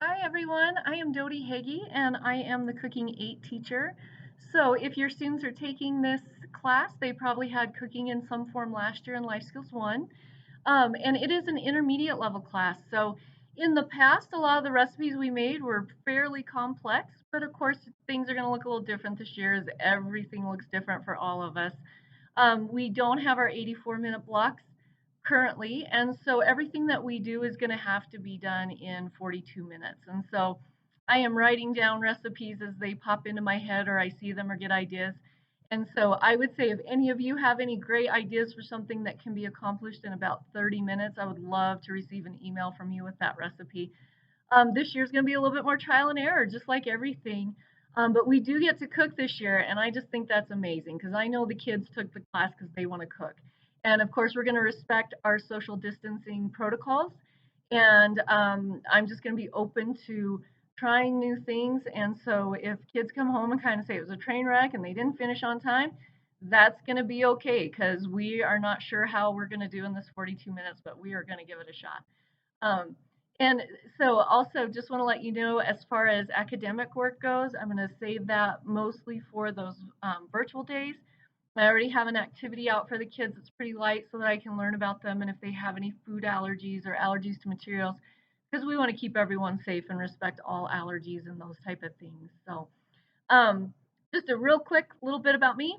Hi everyone, I am Dodie Heggie and I am the Cooking 8 teacher. So if your students are taking this class, they probably had cooking in some form last year in Life Skills 1. And it is an intermediate level class. So in the past, a lot of the recipes we made were fairly complex, but of course things are going to look a little different this year as everything looks different for all of us. We don't have our 84-minute blocks currently, and so everything that we do is going to have to be done in 42 minutes. And so I am writing down recipes as they pop into my head or I see them or get ideas. And so I would say if any of you have any great ideas for something that can be accomplished in about 30 minutes, I would love to receive an email from you with that recipe. This year's going to be a little bit more trial and error, just like everything. But we do get to cook this year, and I just think that's amazing because I know the kids took the class because they want to cook. And of course, we're going to respect our social distancing protocols. And I'm just going to be open to trying new things. And so if kids come home and kind of say it was a train wreck and they didn't finish on time, that's going to be okay because we are not sure how we're going to do in this 42 minutes, but we are going to give it a shot. Um, and so also just want to let you know as far as academic work goes, I'm going to save that mostly for those virtual days. I already have an activity out for the kids that's pretty light so that I can learn about them and if they have any food allergies or allergies to materials, because we want to keep everyone safe and respect all allergies and those type of things. So um, just a real quick little bit about me.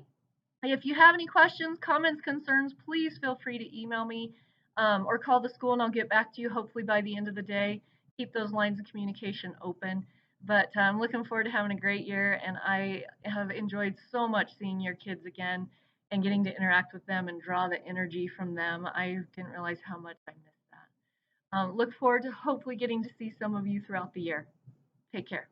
If you have any questions, comments, concerns, please feel free to email me or call the school and I'll get back to you hopefully by the end of the day. Keep those lines of communication open. But I'm looking forward to having a great year and I have enjoyed so much seeing your kids again and getting to interact with them and draw the energy from them. I didn't realize how much I missed that. Look forward to hopefully getting to see some of you throughout the year. Take care.